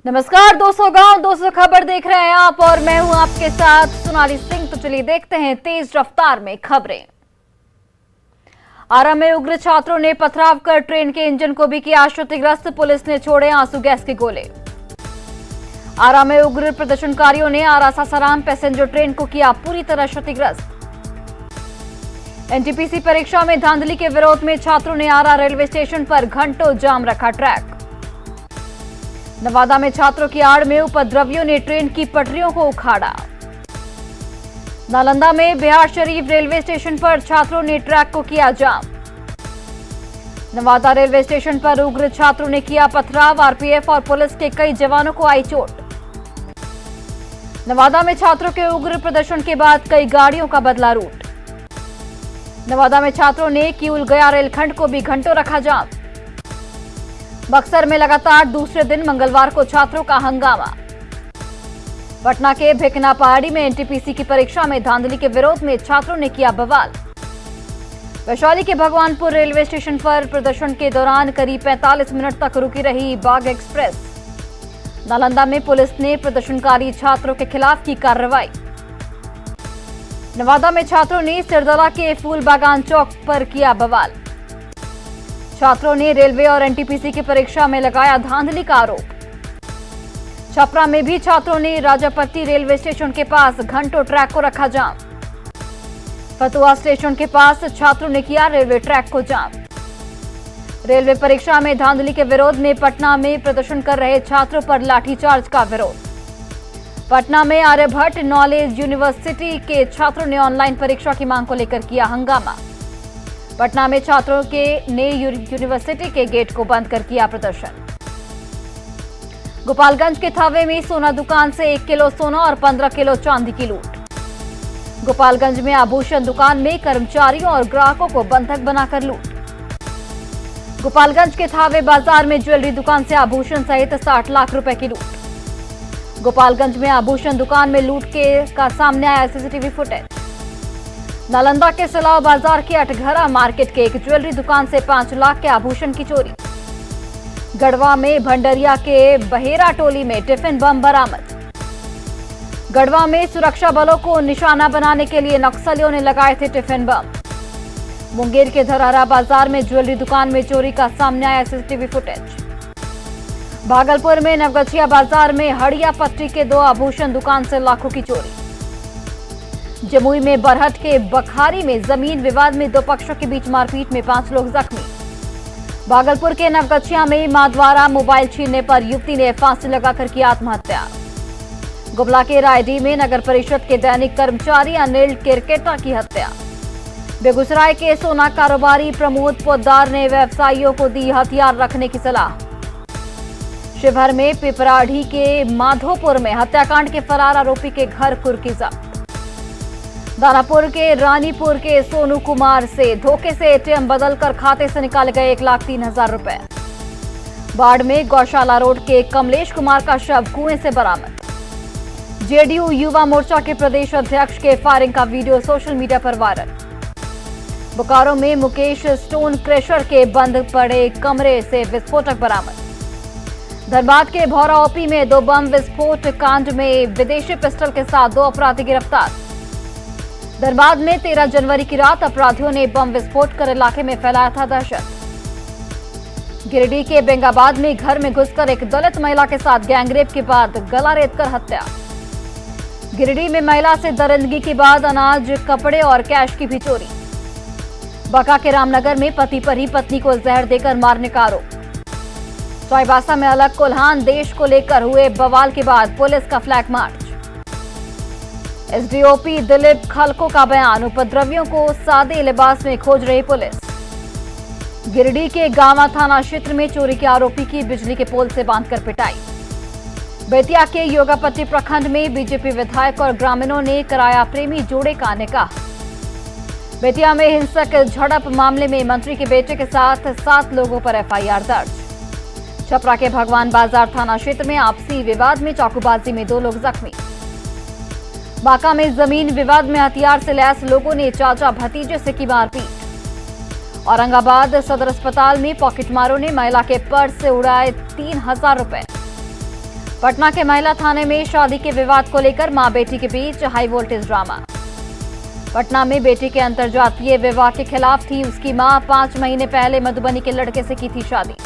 नमस्कार दोस्तों, गांव 200 खबर देख रहे हैं आप और मैं हूं आपके साथ सोनाली सिंह। तो चलिए देखते हैं तेज रफ्तार में खबरें। आरा में उग्र छात्रों ने पथराव कर ट्रेन के इंजन को भी किया क्षतिग्रस्त, पुलिस ने छोड़े आंसू गैस के गोले। आरा में उग्र प्रदर्शनकारियों ने आरा सासाराम पैसेंजर ट्रेन को किया पूरी तरह क्षतिग्रस्त। एनटीपीसी परीक्षा में धांधली के विरोध में छात्रों ने आरा रेलवे स्टेशन पर घंटों जाम रखा ट्रैक। नवादा में छात्रों की आड़ में उपद्रवियों ने ट्रेन की पटरियों को उखाड़ा। नालंदा में बिहार शरीफ रेलवे स्टेशन पर छात्रों ने ट्रैक को किया जाम। नवादा रेलवे स्टेशन पर उग्र छात्रों ने किया पथराव, आरपीएफ और पुलिस के कई जवानों को आई चोट। नवादा में छात्रों के उग्र प्रदर्शन के बाद कई गाड़ियों का बदला रूट। नवादा में छात्रों ने किऊल गया रेलखंड को भी घंटों रखा जाम। बक्सर में लगातार दूसरे दिन मंगलवार को छात्रों का हंगामा। पटना के भिकना पहाड़ी में एनटीपीसी की परीक्षा में धांधली के विरोध में छात्रों ने किया बवाल। वैशाली के भगवानपुर रेलवे स्टेशन पर प्रदर्शन के दौरान करीब 45 मिनट तक रुकी रही बाग एक्सप्रेस। नालंदा में पुलिस ने प्रदर्शनकारी छात्रों के खिलाफ की कार्रवाई। नवादा में छात्रों ने सिरदला के फूल बागान चौक पर किया बवाल। छात्रों ने रेलवे और एनटीपीसी की परीक्षा में लगाया धांधली का आरोप। छपरा में भी छात्रों ने राजापट्टी रेलवे स्टेशन के पास घंटों ट्रैक को रखा जाम। फतुहा स्टेशन के पास छात्रों ने किया रेलवे ट्रैक को जाम। रेलवे परीक्षा में धांधली के विरोध में पटना में प्रदर्शन कर रहे छात्रों पर लाठीचार्ज का विरोध। पटना में आर्यभट्ट नॉलेज यूनिवर्सिटी के छात्रों ने ऑनलाइन परीक्षा की मांग को लेकर किया हंगामा। पटना में छात्रों ने यूनिवर्सिटी के गेट को बंद कर किया प्रदर्शन। गोपालगंज के थावे में सोना दुकान से 1 किलो सोना और 15 किलो चांदी की लूट। गोपालगंज में आभूषण दुकान में कर्मचारियों और ग्राहकों को बंधक बनाकर लूट। गोपालगंज के थावे बाजार में ज्वेलरी दुकान से आभूषण सहित 60 लाख रुपए की लूट। गोपालगंज में आभूषण दुकान में लूट का सामने आया सीसीटीवी फुटेज। नालंदा के सलाव बाजार के अटघरा मार्केट के एक ज्वेलरी दुकान से 5 लाख के आभूषण की चोरी। गढ़वा में भंडरिया के बहेरा टोली में टिफिन बम बरामद। गढ़वा में सुरक्षा बलों को निशाना बनाने के लिए नक्सलियों ने लगाए थे टिफिन बम। मुंगेर के धरहरा बाजार में ज्वेलरी दुकान में चोरी का सामने आया सीसीटीवी फुटेज। भागलपुर में नवगछिया बाजार में हड़िया पट्टी के 2 आभूषण दुकान से लाखों की चोरी। जमुई में बरहट के बखारी में जमीन विवाद में 2 पक्षों के बीच मारपीट में 5 लोग जख्मी। भागलपुर के नवगछिया में मां द्वारा मोबाइल छीनने पर युवती ने फांसी लगाकर की आत्महत्या। गुमला के रायडीह में नगर परिषद के दैनिक कर्मचारी अनिल केरकेटा की हत्या। बेगूसराय के सोना कारोबारी प्रमोद पोद्दार ने व्यवसायियों को दी हथियार रखने की सलाह। शिवहर में पिपराढ़ी के माधोपुर में हत्याकांड के फरार आरोपी के घर कुर्की जब्त। दानापुर के रानीपुर के सोनू कुमार से धोखे से एटीएम बदलकर खाते से निकाले गए 1,03,000 रुपए। बाढ़ में गौशाला रोड के कमलेश कुमार का शव कुएं से बरामद। जेडीयू युवा मोर्चा के प्रदेश अध्यक्ष के फायरिंग का वीडियो सोशल मीडिया पर वायरल। बोकारो में मुकेश स्टोन क्रेशर के बंद पड़े कमरे से विस्फोटक बरामद। धनबाद के भौरा ओपी में 2 बम विस्फोट कांड में विदेशी पिस्टल के साथ 2 अपराधी गिरफ्तार। धनबाद में 13 जनवरी की रात अपराधियों ने बम विस्फोट कर इलाके में फैलाया था दहशत। गिरिडीह के बेंगाबाद में घर में घुसकर एक दलित महिला के साथ गैंगरेप के बाद गला रेतकर हत्या। गिरिडीह में महिला से दरिंदगी के बाद अनाज, कपड़े और कैश की भी चोरी। बांका के रामनगर में पति पर ही पत्नी को जहर देकर मारने का आरोप। चाईबासा में अलग कोल्हान देश को लेकर हुए बवाल के बाद पुलिस का फ्लैग मार्च। एसडीओपी दिलीप खलको का बयान, उपद्रवियों को सादे लिबास में खोज रही पुलिस। गिरिडीह के गांवा थाना क्षेत्र में चोरी के आरोपी की बिजली के पोल से बांधकर पिटाई। बेतिया के योगापट्टी प्रखंड में बीजेपी विधायक और ग्रामीणों ने कराया प्रेमी जोड़े का निकाह। बेतिया में हिंसक झड़प मामले में मंत्री के बेटे के साथ 7 लोगों पर एफआईआर दर्ज। छपरा के भगवान बाजार थाना क्षेत्र में आपसी विवाद में चाकूबाजी में 2 लोग जख्मी। बांका में जमीन विवाद में हथियार से लैस लोगों ने चाचा भतीजे से की मारपीट। औरंगाबाद सदर अस्पताल में पॉकेटमारों ने महिला के पर्स से उड़ाए 3,000 रुपए। पटना के महिला थाने में शादी के विवाद को लेकर मां बेटी के बीच हाई वोल्टेज ड्रामा। पटना में बेटी के अंतरजातीय विवाह के खिलाफ थी उसकी मां। 5 महीने पहले मधुबनी के लड़के से की थी शादी।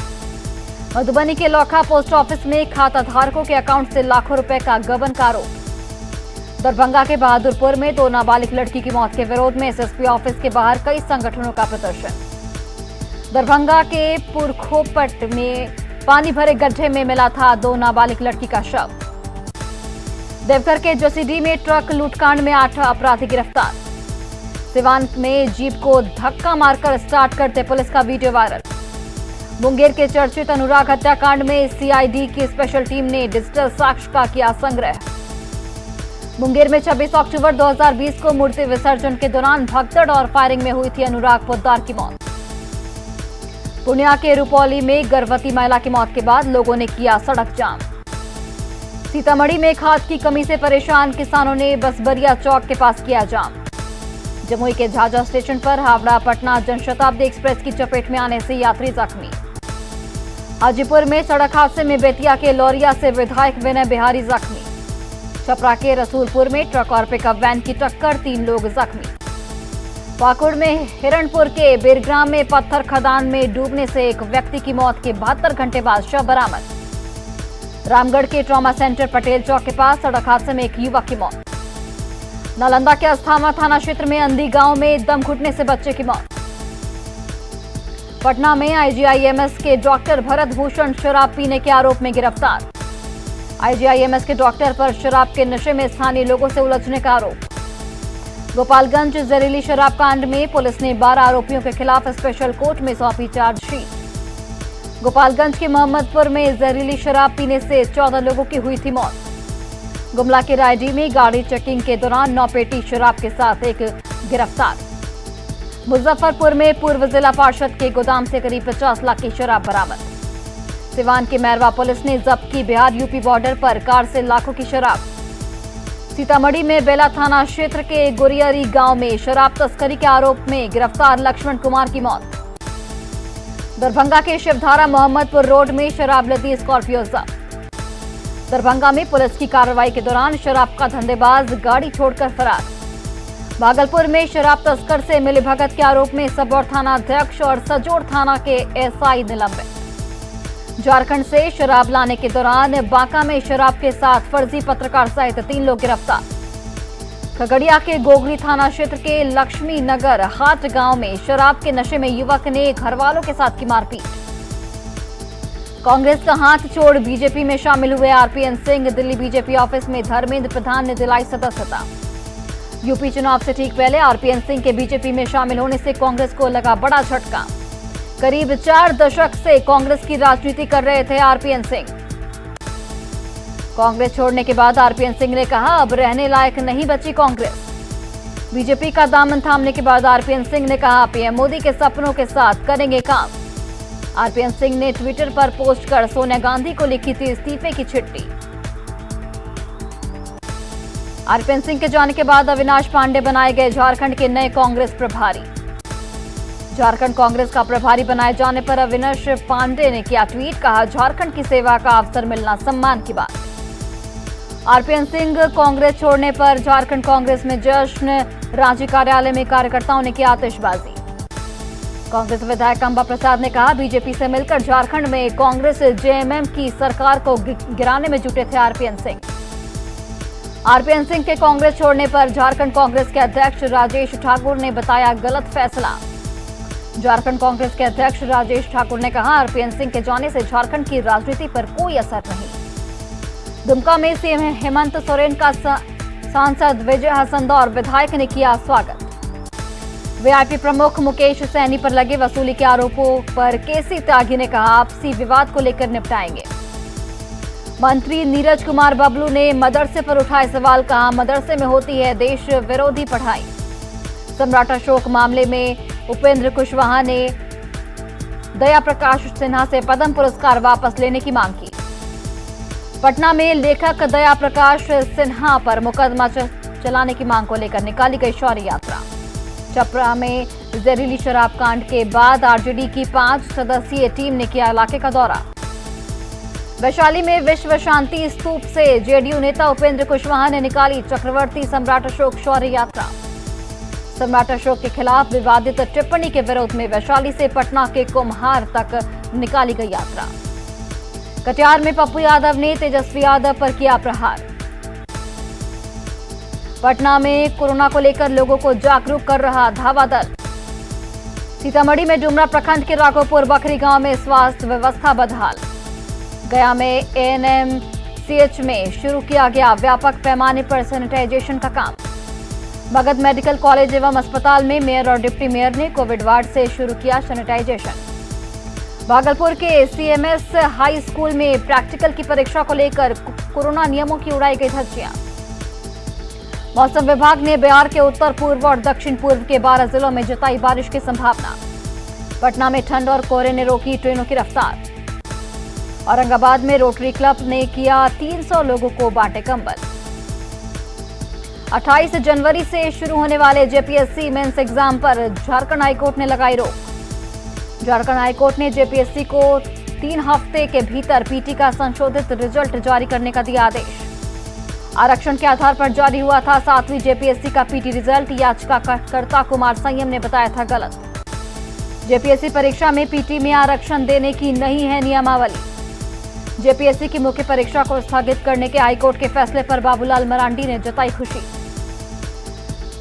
मधुबनी के लौखा पोस्ट ऑफिस में खाता धारकों के अकाउंट से लाखों रुपए का गबन का आरोप। दरभंगा के बहादुरपुर में 2 नाबालिग लड़की की मौत के विरोध में एसएसपी ऑफिस के बाहर कई संगठनों का प्रदर्शन। दरभंगा के पुरखोपट में पानी भरे गड्ढे में मिला था 2 नाबालिग लड़की का शव। देवघर के जोशीडीह में ट्रक लूटकांड में 8 अपराधी गिरफ्तार। सिवान में जीप को धक्का मारकर स्टार्ट करते पुलिस का वीडियो वायरल। मुंगेर के चर्चित अनुराग हत्याकांड में सीआईडी की स्पेशल टीम ने डिजिटल साक्ष्य का किया संग्रह। मुंगेर में 26 अक्टूबर 2020 को मूर्ति विसर्जन के दौरान भगदड़ और फायरिंग में हुई थी अनुराग पोद्दार की मौत। पूर्णिया के रुपौली में गर्भवती महिला की मौत के बाद लोगों ने किया सड़क जाम। सीतामढ़ी में खाद की कमी से परेशान किसानों ने बसबरिया चौक के पास किया जाम। जमुई के झाझा स्टेशन पर हावड़ा पटना जनशताब्दी एक्सप्रेस की चपेट में आने से यात्री जख्मी। हाजीपुर में सड़क हादसे में बेतिया के लौरिया से विधायक विनय बिहारी जख्मी। छपरा के रसूलपुर में ट्रक और पिकअप वैन की टक्कर, 3 लोग जख्मी। पाकुड़ में हिरणपुर के बिरग्राम में पत्थर खदान में डूबने से एक व्यक्ति की मौत के 72 घंटे बाद शव बरामद। रामगढ़ के ट्रॉमा सेंटर पटेल चौक के पास सड़क हादसे में एक युवक की मौत। नालंदा के अस्थामा थाना क्षेत्र में अंधी गांव में दम घुटने से बच्चे की मौत। पटना में आईजीआईएमएस के डॉक्टर भरत भूषण शराब पीने के आरोप में गिरफ्तार। आईजीआईएमएस के डॉक्टर पर शराब के नशे में स्थानीय लोगों से उलझने का आरोप। गोपालगंज जहरीली शराब कांड में पुलिस ने 12 आरोपियों के खिलाफ स्पेशल कोर्ट में सौंपी चार्जशीट। गोपालगंज के मोहम्मदपुर में जहरीली शराब पीने से 14 लोगों की हुई थी मौत। गुमला के रायडीह में गाड़ी चेकिंग के दौरान 9 पेटी शराब के साथ एक गिरफ्तार। मुजफ्फरपुर में पूर्व जिला पार्षद के गोदाम से करीब 50 लाख की शराब बरामद। सिवान की मैरवा पुलिस ने जब्त की बिहार यूपी बॉर्डर पर कार से लाखों की शराब। सीतामढ़ी में बेला थाना क्षेत्र के गोरियरी गांव में शराब तस्करी के आरोप में गिरफ्तार लक्ष्मण कुमार की मौत। दरभंगा के शिवधारा मोहम्मदपुर रोड में शराब लदी स्कॉर्पियो जब्त। दरभंगा में पुलिस की कार्रवाई के दौरान शराब का धंधेबाज गाड़ी छोड़कर फरार। भागलपुर में शराब तस्कर से मिलीभगत के आरोप में सबौर थाना अध्यक्ष और सजोड़ थाना के एसआई निलंबित। झारखंड से शराब लाने के दौरान बांका में शराब के साथ फर्जी पत्रकार सहित 3 लोग गिरफ्तार। खगड़िया के गोगरी थाना क्षेत्र के लक्ष्मी नगर हाट गांव में शराब के नशे में युवक ने घरवालों के साथ की मारपीट। कांग्रेस का हाथ छोड़ बीजेपी में शामिल हुए RPN Singh. Delhi BJP office में धर्मेंद्र प्रधान ने दिलाई सदस्यता। यूपी चुनाव से ठीक पहले आरपीएन सिंह के बीजेपी में शामिल होने से कांग्रेस को लगा बड़ा झटका। करीब 4 दशक से कांग्रेस की राजनीति कर रहे थे आरपीएन सिंह। कांग्रेस छोड़ने के बाद आरपीएन सिंह ने कहा, अब रहने लायक नहीं बची कांग्रेस। बीजेपी का दामन थामने के बाद आरपीएन सिंह ने कहा, पीएम मोदी के सपनों के साथ करेंगे काम। आरपीएन सिंह ने ट्विटर पर पोस्ट कर सोनिया गांधी को लिखी थी इस्तीफे की चिट्ठी। आरपीएन सिंह के जाने के बाद अविनाश पांडे बनाए गए झारखंड के नए कांग्रेस प्रभारी। झारखंड कांग्रेस का प्रभारी बनाए जाने पर अविनाश पांडे ने किया ट्वीट, कहा झारखंड की सेवा का अवसर मिलना सम्मान की बात। आरपीएन सिंह कांग्रेस छोड़ने पर झारखंड कांग्रेस में जश्न। रांची कार्यालय में कार्यकर्ताओं ने की आतिशबाजी। कांग्रेस विधायक अंबा प्रसाद ने कहा, बीजेपी से मिलकर झारखंड में कांग्रेस जेएमएम की सरकार को गिराने में जुटे थे आरपीएन सिंह। आरपीएन सिंह के कांग्रेस छोड़ने पर झारखंड कांग्रेस के अध्यक्ष राजेश ठाकुर ने बताया गलत फैसला। झारखंड कांग्रेस के अध्यक्ष राजेश ठाकुर ने कहा, आरपीएन सिंह के जाने से झारखंड की राजनीति पर कोई असर नहीं। दुमका में सीएम हेमंत सोरेन का सांसद विजय हसनदौर विधायक ने किया स्वागत। वीआईपी प्रमुख मुकेश सैनी पर लगे वसूली के आरोपों पर केसी त्यागी ने कहा, आपसी विवाद को लेकर निपटाएंगे। मंत्री नीरज कुमार बबलू ने मदरसे पर उठाए सवाल, कहा मदरसे में होती है देश विरोधी पढ़ाई। सम्राट अशोक मामले में उपेंद्र कुशवाहा ने दया प्रकाश सिन्हा से पद्म पुरस्कार वापस लेने की मांग की। पटना में लेखक दया प्रकाश सिन्हा पर मुकदमा चलाने की मांग को लेकर निकाली गई शौर्य यात्रा। छपरा में जहरीली शराब कांड के बाद आरजेडी की 5 सदस्यीय टीम ने किया इलाके का दौरा। वैशाली में विश्व शांति स्तूप से जेडीयू नेता उपेंद्र कुशवाहा ने निकाली चक्रवर्ती सम्राट अशोक शौर्य यात्रा। सम्राट अशोक के खिलाफ विवादित टिप्पणी के विरोध में वैशाली से पटना के कुम्हार तक निकाली गई यात्रा। कटिहार में पप्पू यादव ने तेजस्वी यादव पर किया प्रहार। पटना में कोरोना को लेकर लोगों को जागरूक कर रहा धावा दल। सीतामढ़ी में डुमरा प्रखंड के राघोपुर बखरी गांव में स्वास्थ्य व्यवस्था बदहाल। गया में एएनएमसीएच में शुरू किया गया व्यापक पैमाने पर सैनिटाइजेशन का काम। मगध मेडिकल कॉलेज एवं अस्पताल में मेयर और डिप्टी मेयर ने कोविड वार्ड से शुरू किया सैनिटाइजेशन। भागलपुर के सीएमएस हाई स्कूल में प्रैक्टिकल की परीक्षा को लेकर कोरोना नियमों की उड़ाई गई धज्जियां। मौसम विभाग ने बिहार के उत्तर पूर्व और दक्षिण पूर्व के 12 जिलों में जताई बारिश की संभावना। पटना में ठंड और कोहरे ने रोकी ट्रेनों की रफ्तार। औरंगाबाद में रोटरी क्लब ने किया 300 लोगों को बांटे कंबल। 28 जनवरी से शुरू होने वाले जेपीएससी मेंस एग्जाम पर झारखंड हाईकोर्ट ने लगाई रोक। झारखंड हाईकोर्ट ने जेपीएससी को 3 हफ्ते के भीतर पीटी का संशोधित रिजल्ट जारी करने का दिया आदेश। आरक्षण के आधार पर जारी हुआ था 7वीं जेपीएससी का पीटी रिजल्ट, याचिकाकर्ता कुमार संयम ने बताया था गलत। जेपीएससी परीक्षा में पीटी में आरक्षण देने की नहीं है नियमावली। जेपीएससी की मुख्य परीक्षा को स्थगित करने के हाईकोर्ट के फैसले पर बाबूलाल मरांडी ने जताई खुशी।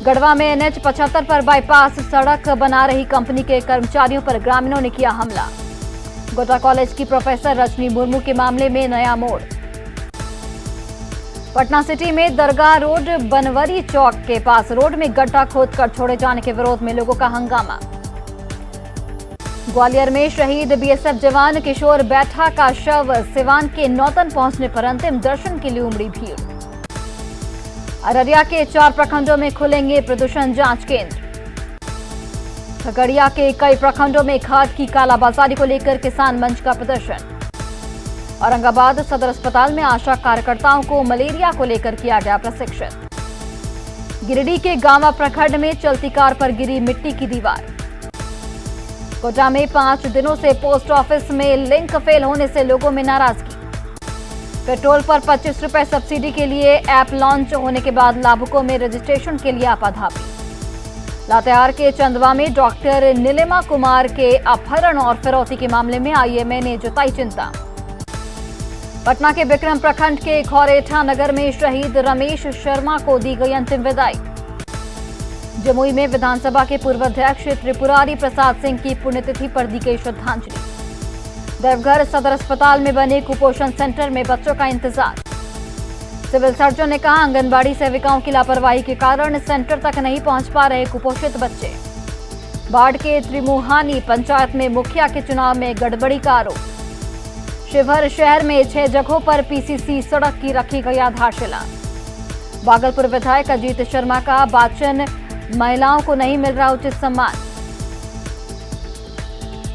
गढ़वा में एनएच 75 पर बाईपास सड़क बना रही कंपनी के कर्मचारियों पर ग्रामीणों ने किया हमला। गोटा कॉलेज की प्रोफेसर रजनी मुर्मू के मामले में नया मोड़। पटना सिटी में दरगाह रोड बनवरी चौक के पास रोड में गड्ढा खोदकर छोड़े जाने के विरोध में लोगों का हंगामा। ग्वालियर में शहीद बीएसएफ जवान किशोर बैठा का शव सिवान के नौतन पहुंचने पर अंतिम दर्शन के लिए उमड़ी भीड़। अररिया के 4 प्रखंडों में खुलेंगे प्रदूषण जांच केंद्र। खगड़िया के कई प्रखंडों में खाद की कालाबाजारी को लेकर किसान मंच का प्रदर्शन। औरंगाबाद सदर अस्पताल में आशा कार्यकर्ताओं को मलेरिया को लेकर किया गया प्रशिक्षित। गिरिडीह के गांवा प्रखंड में चलती कार पर गिरी मिट्टी की दीवार। कोटा में 5 दिनों से पोस्ट ऑफिस में लिंक फेल होने से लोगों में नाराजगी। पेट्रोल पर 25 रुपए सब्सिडी के लिए ऐप लॉन्च होने के बाद लाभुकों में रजिस्ट्रेशन के लिए आपाधापी। लातेहार के चंदवा में डॉक्टर नीलिमा कुमार के अपहरण और फिरौती के मामले में आईएमए ने जताई चिंता। पटना के विक्रम प्रखंड के खौरेठा नगर में शहीद रमेश शर्मा को दी गई अंतिम विदाई। जमुई में विधानसभा के पूर्व अध्यक्ष त्रिपुरारी प्रसाद सिंह की पुण्यतिथि पर दी गई श्रद्धांजलि। देवघर सदर अस्पताल में बने कुपोषण सेंटर में बच्चों का इंतजार। सिविल सर्जन ने कहा, आंगनबाड़ी सेविकाओं की लापरवाही के कारण सेंटर तक नहीं पहुंच पा रहे कुपोषित बच्चे। बाढ़ के त्रिमुहानी पंचायत में मुखिया के चुनाव में गड़बड़ी का आरोप। शिवहर शहर में 6 जगहों पर पीसीसी सड़क की रखी गई आधारशिला। भागलपुर विधायक अजीत शर्मा का वाचन, महिलाओं को नहीं मिल रहा उचित सम्मान।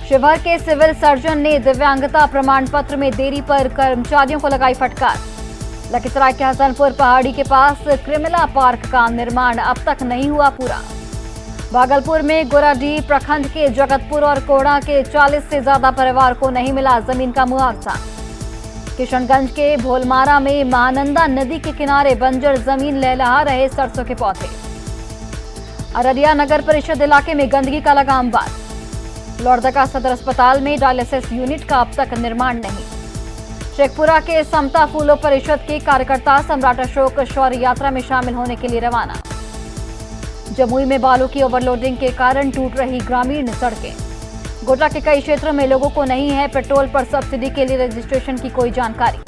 शिवहर के सिविल सर्जन ने दिव्यांगता प्रमाण पत्र में देरी पर कर्मचारियों को लगाई फटकार। लखीसराय के हसनपुर पहाड़ी के पास क्रिमिला पार्क का निर्माण अब तक नहीं हुआ पूरा। भागलपुर में गोराडीह प्रखंड के जगतपुर और कोड़ा के 40 से ज्यादा परिवार को नहीं मिला जमीन का मुआवजा। किशनगंज के भोलमारा में महानंदा नदी के किनारे बंजर जमीन लहलहा रहे सरसों के पौधे। अररिया नगर परिषद इलाके में गंदगी का लगा अंबार। लोहरदगा सदर अस्पताल में डायलिसिस यूनिट का अब तक निर्माण नहीं। शेखपुरा के समता फूलो परिषद के कार्यकर्ता सम्राट अशोक शौर्य यात्रा में शामिल होने के लिए रवाना। जमुई में बालू की ओवरलोडिंग के कारण टूट रही ग्रामीण सड़कें। गोटा के कई क्षेत्रों में लोगों को नहीं है पेट्रोल पर सब्सिडी के लिए रजिस्ट्रेशन की कोई जानकारी।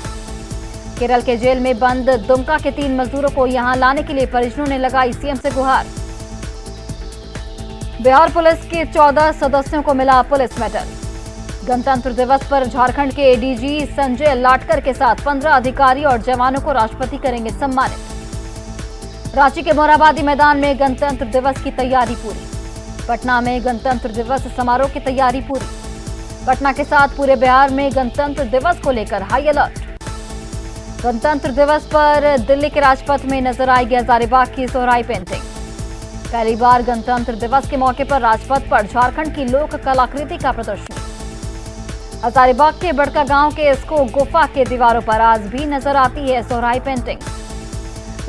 केरल के जेल में बंद दुमका के 3 मजदूरों को यहां लाने के लिए परिजनों ने लगाई सीएम से गुहार। बिहार पुलिस के 14 सदस्यों को मिला पुलिस मेडल। गणतंत्र दिवस पर झारखंड के एडीजी संजय लाटकर के साथ 15 अधिकारी और जवानों को राष्ट्रपति करेंगे सम्मानित। रांची के मोरहाबादी मैदान में गणतंत्र दिवस की तैयारी पूरी। पटना में गणतंत्र दिवस समारोह की तैयारी पूरी। पटना के साथ पूरे बिहार में गणतंत्र दिवस को लेकर हाई अलर्ट। गणतंत्र दिवस पर दिल्ली के राजपथ में नजर आएगी हजारीबाग की सोहराई पेंटिंग। पहली बार गणतंत्र दिवस के मौके पर राजपथ पर झारखंड की लोक कलाकृति का प्रदर्शनी। हजारीबाग के बड़का गांव के इसको गुफा के दीवारों पर आज भी नजर आती है सोहराई पेंटिंग।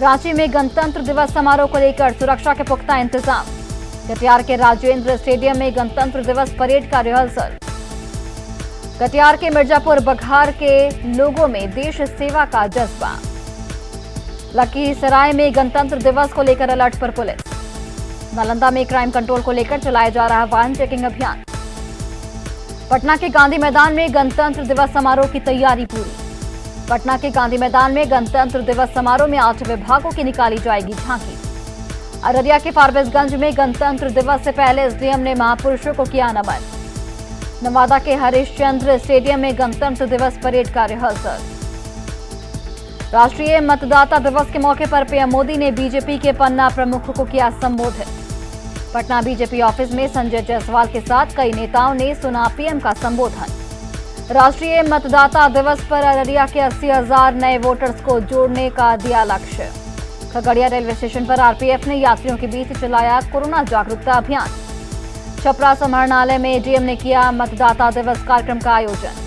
रांची में गणतंत्र दिवस समारोह को लेकर सुरक्षा के पुख्ता इंतजाम। कटिहार के राजेंद्र स्टेडियम में गणतंत्र दिवस परेड का रिहर्सल। कटिहार के मिर्जापुर बघार के लोगों में देश सेवा का जज्बा। लखीसराय में गणतंत्र दिवस को लेकर अलर्ट पर पुलिस। नालंदा में क्राइम कंट्रोल को लेकर चलाया जा रहा वाहन चेकिंग अभियान। पटना के गांधी मैदान में गणतंत्र दिवस समारोह की तैयारी पूरी। पटना के गांधी मैदान में गणतंत्र दिवस समारोह में 8 विभागों की निकाली जाएगी झांकी। अररिया के फारबिसगंज में गणतंत्र दिवस से पहले एसडीएम ने महापुरुषों को किया नमन। नवादा के हरिश्चंद्र स्टेडियम में गणतंत्र दिवस परेड का रिहर्सल। राष्ट्रीय मतदाता दिवस के मौके पर पीएम मोदी ने बीजेपी के पन्ना प्रमुख को किया संबोधित। पटना बीजेपी ऑफिस में संजय जायसवाल के साथ कई नेताओं ने सुना पीएम का संबोधन। राष्ट्रीय मतदाता दिवस पर अररिया के 80,000 नए वोटर्स को जोड़ने का दिया लक्ष्य। खगड़िया रेलवे स्टेशन पर आरपीएफ ने यात्रियों के बीच चलाया कोरोना जागरूकता अभियान। छपरा समाहरणालय में डीएम ने किया मतदाता दिवस कार्यक्रम का आयोजन।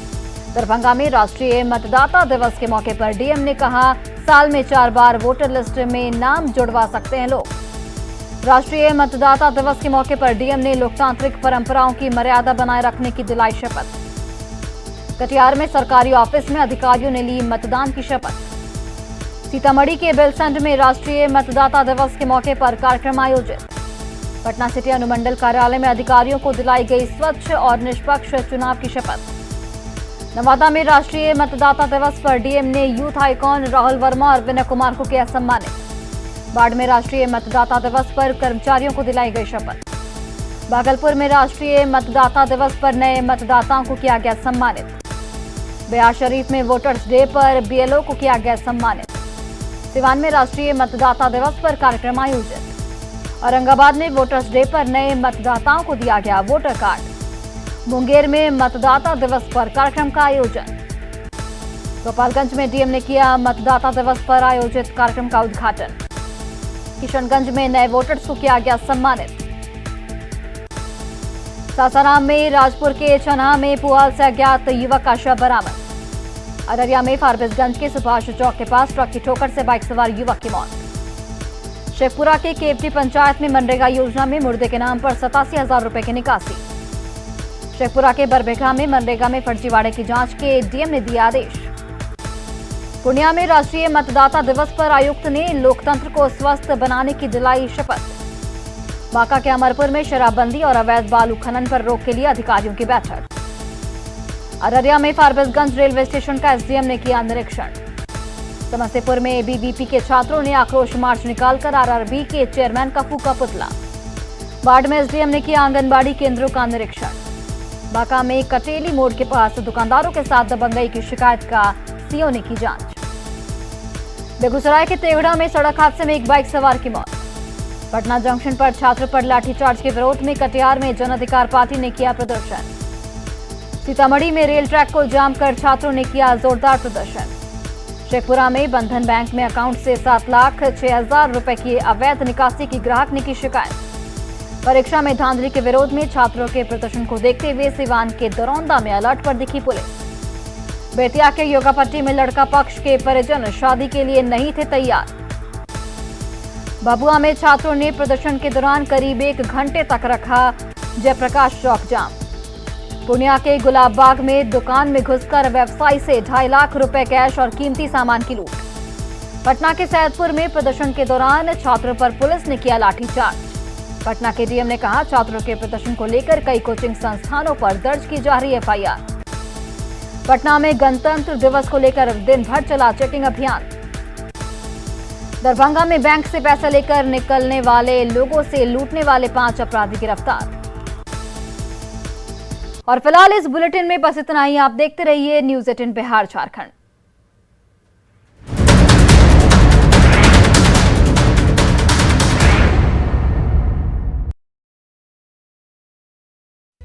दरभंगा में राष्ट्रीय मतदाता दिवस के मौके पर डीएम ने कहा, साल में 4 बार वोटर लिस्ट में नाम जुड़वा सकते हैं लोग। राष्ट्रीय मतदाता दिवस के मौके पर डीएम ने लोकतांत्रिक परंपराओं की मर्यादा बनाए रखने की दिलाई शपथ। कटिहार में सरकारी ऑफिस में अधिकारियों ने ली मतदान की शपथ। सीतामढ़ी के बेलसंड में राष्ट्रीय मतदाता दिवस के मौके पर कार्यक्रम आयोजित। पटना सिटी अनुमंडल कार्यालय में अधिकारियों को दिलाई गई स्वच्छ और निष्पक्ष चुनाव की शपथ। नवादा में राष्ट्रीय मतदाता दिवस पर डीएम ने यूथ आइकॉन राहुल वर्मा और विनय कुमार को किया सम्मानित। बाढ़ में राष्ट्रीय मतदाता दिवस पर कर्मचारियों को दिलाई गई शपथ। भागलपुर में राष्ट्रीय मतदाता दिवस पर नए मतदाताओं को किया गया सम्मानित। बिहार शरीफ में वोटर्स डे पर बीएलओ को किया गया सम्मानित। सिवान में राष्ट्रीय मतदाता दिवस पर कार्यक्रम आयोजित। औरंगाबाद में वोटर्स डे पर नए मतदाताओं को दिया गया वोटर कार्ड। मुंगेर में मतदाता दिवस पर कार्यक्रम का आयोजन। गोपालगंज में डीएम ने किया मतदाता दिवस पर आयोजित कार्यक्रम का उद्घाटन। किशनगंज में नए वोटर्स को किया गया सम्मानित। सासाराम में राजपुर के चन्हा में पुआल से अज्ञात युवक का शव बरामद। अररिया में फारबिसगंज के सुभाष चौक के पास ट्रक की ठोकर से बाइक सवार युवक की मौत। शेखपुरा के केवटी पंचायत में मनरेगा योजना में मुर्दे के नाम पर 87,000 रुपए की निकासी। शेखपुरा के बरबेघा में मनरेगा में फर्जीवाड़े की जांच के डीएम ने दिया आदेश। पूर्णिया में राष्ट्रीय मतदाता दिवस पर आयुक्त ने लोकतंत्र को स्वस्थ बनाने की दिलाई शपथ। बांका के अमरपुर में शराबबंदी और अवैध बालू खनन पर रोक के लिए अधिकारियों की बैठक। अररिया में फारबिसगंज रेलवे स्टेशन का एसडीएम ने किया निरीक्षण। समस्तीपुर में एबीवीपी के छात्रों ने आक्रोश मार्च निकालकर आरआरबी के चेयरमैन का फूका पुतला। बाढ़ में एसडीएम ने किया आंगनबाड़ी केंद्रों का निरीक्षण। बांका में कटेली मोड़ के पास दुकानदारों के साथ दबंगई की शिकायत का सीओ ने की जांच। बेगूसराय के तेवड़ा में सड़क हादसे में एक बाइक सवार की मौत। पटना जंक्शन पर छात्र पर लाठीचार्ज के विरोध में कटिहार में जन अधिकार पार्टी ने किया प्रदर्शन। सीतामढ़ी में रेल ट्रैक को जाम कर छात्रों ने किया जोरदार प्रदर्शन। शेखपुरा में बंधन बैंक में अकाउंट से 7,06,000 रुपए की अवैध निकासी की ग्राहक ने की शिकायत। परीक्षा में धांधली के विरोध में छात्रों के प्रदर्शन को देखते हुए सिवान के दरौंदा में अलर्ट पर दिखी पुलिस। बेतिया के योगापट्टी में लड़का पक्ष के परिजन शादी के लिए नहीं थे तैयार। भभुआ में छात्रों ने प्रदर्शन के दौरान करीब 1 घंटे तक रखा जयप्रकाश चौक जाम। पूर्णिया के गुलाबबाग में दुकान में घुसकर व्यवसायी से 2.5 लाख रुपए कैश और कीमती सामान की लूट। पटना के सैदपुर में प्रदर्शन के दौरान छात्रों पर पुलिस ने किया लाठीचार्ज। पटना के डीएम ने कहा, छात्रों के प्रदर्शन को लेकर कई कोचिंग संस्थानों पर दर्ज की जा रही एफआईआर। पटना में गणतंत्र दिवस को लेकर दिन भर चला चेकिंग अभियान। दरभंगा में बैंक से पैसा लेकर निकलने वाले लोगों से लूटने वाले 5 अपराधी गिरफ्तार। और फिलहाल इस बुलेटिन में बस इतना ही। आप देखते रहिए न्यूज़ 18 बिहार झारखंड।